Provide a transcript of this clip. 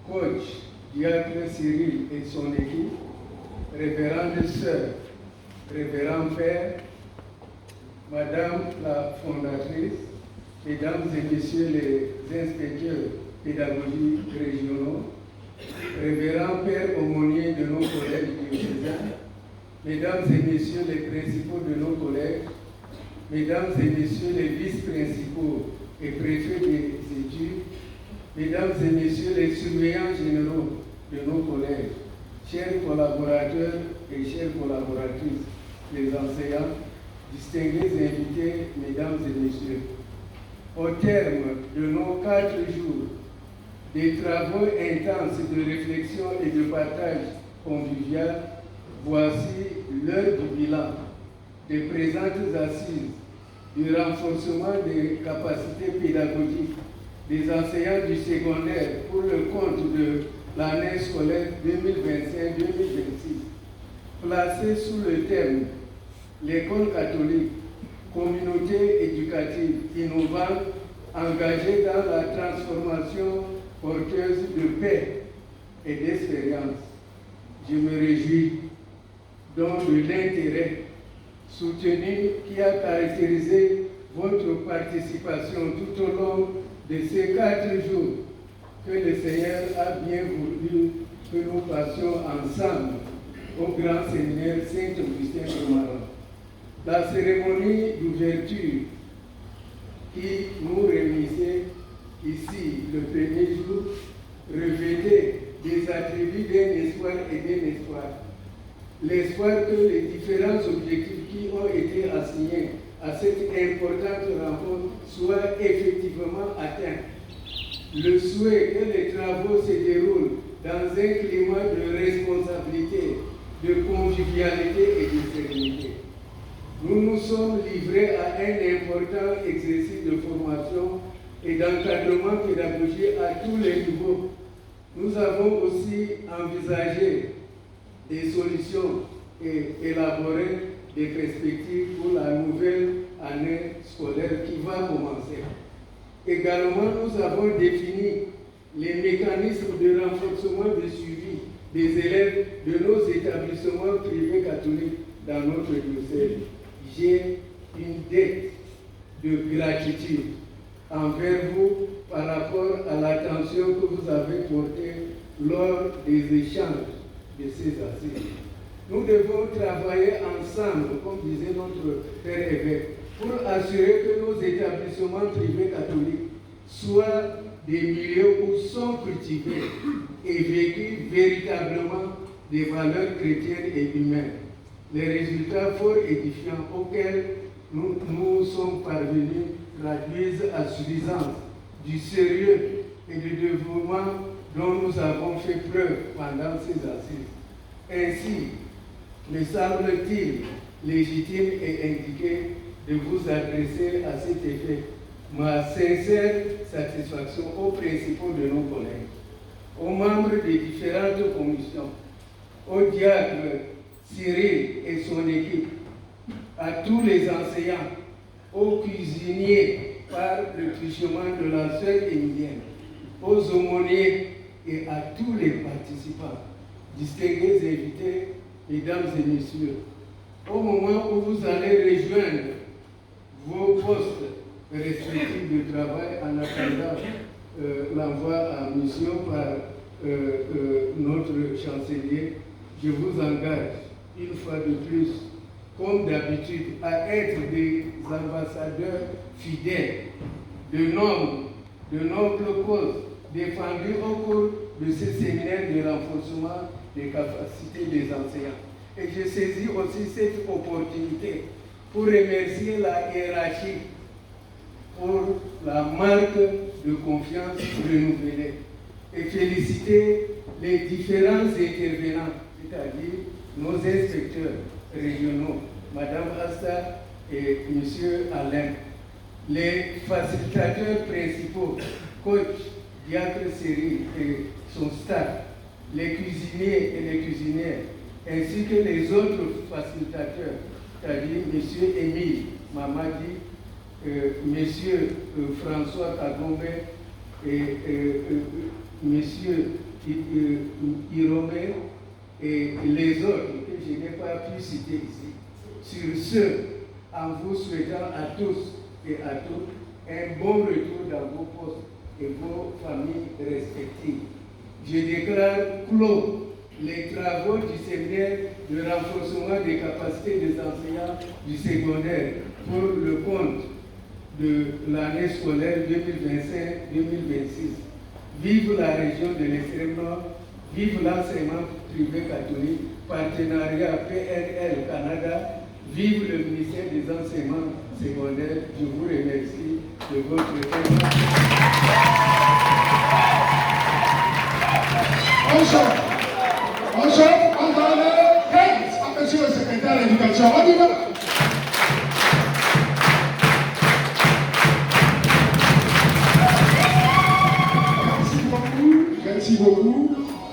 Coach Diacre Cyril et son équipe, révérendes sœurs, révérend père, Madame la fondatrice, Mesdames et Messieurs les inspecteurs pédagogiques régionaux, révérends pères aumôniers de nos collèges diocésains, Mesdames et Messieurs les principaux de nos collèges, Mesdames et Messieurs les vice-principaux et préfets des études, Mesdames et Messieurs les surveillants généraux de nos collèges, chers collaborateurs et chères collaboratrices, les enseignants, distingués invités, Mesdames et Messieurs, au terme de nos 4 jours des travaux intenses de réflexion et de partage convivial, voici l'heure du bilan des présentes assises du renforcement des capacités pédagogiques des enseignants du secondaire pour le compte de l'année scolaire 2025-2026, placée sous le thème « L'école catholique, communauté éducative innovante engagée dans la transformation porteuse de paix et d'expérience ». Je me réjouis donc de l'intérêt soutenu qui a caractérisé votre participation tout au long de ces 4 jours que le Seigneur a bien voulu que nous passions ensemble au grand séminaire Saint-Augustin de Maroc. La cérémonie d'ouverture qui nous réunissait ici le premier jour revêtait des attributs d'un espoir et d'un espoir. L'espoir que les différents objectifs qui ont été assignés à cette importante rencontre soient effectivement atteints. Le souhait que les travaux se déroulent dans un climat de responsabilité, de convivialité et de sérénité. Nous nous sommes livrés à un important exercice de formation et d'encadrement pédagogique à tous les niveaux. Nous avons aussi envisagé des solutions et élaboré des perspectives pour la nouvelle année scolaire qui va commencer. Également, nous avons défini les mécanismes de renforcement de suivi des élèves de nos établissements privés catholiques dans notre diocèse. J'ai une dette de gratitude envers vous par rapport à l'attention que vous avez portée lors des échanges de ces assises. Nous devons travailler ensemble, comme disait notre Père évêque, pour assurer que nos établissements privés catholiques soient des milieux où sont cultivés et vécus véritablement des valeurs chrétiennes et humaines. Les résultats fort édifiants auxquels nous sommes parvenus traduisent à suffisance du sérieux et du dévouement dont nous avons fait preuve pendant ces assises. Ainsi, me semble-t-il légitime et indiqué de vous adresser à cet effet ma sincère satisfaction aux principaux de nos collègues, aux membres des différentes commissions, au diacre Cyril et son équipe, à tous les enseignants, aux cuisiniers par le truchement de la sœur Émilienne, aux aumôniers et à tous les participants, distingués invités, mesdames et messieurs. Au moment où vous allez rejoindre vos postes respectifs de travail en attendant l'envoi en mission par notre chancelier, je vous engage une fois de plus, comme d'habitude, à être des ambassadeurs fidèles de nobles causes défendues au cours de ce séminaire de renforcement des capacités des enseignants. Et je saisis aussi cette opportunité pour remercier la hiérarchie pour la marque de confiance renouvelée et féliciter les différents intervenants, c'est-à-dire nos inspecteurs régionaux, Madame Asta et Monsieur Alain, les facilitateurs principaux, coach Diacre Cyril et son staff, les cuisiniers et les cuisinières, ainsi que les autres facilitateurs, c'est-à-dire Monsieur Émile Mamadi, Monsieur François Kagombe, Monsieur Iromé et les autres que je n'ai pas pu citer ici. Sur ce, en vous souhaitant à tous et à toutes un bon retour dans vos postes et vos familles respectives. Je déclare clos les travaux du séminaire de renforcement des capacités des enseignants du secondaire pour le compte de l'année scolaire 2025-2026. Vive la région de l'extrême nord, vive l'enseignement privé catholique, partenariat PNL Canada, vive le ministère des enseignements secondaires. Je vous remercie de votre attention. Bonjour, on va aller, monsieur le secrétaire de l'éducation, on y va. Merci beaucoup.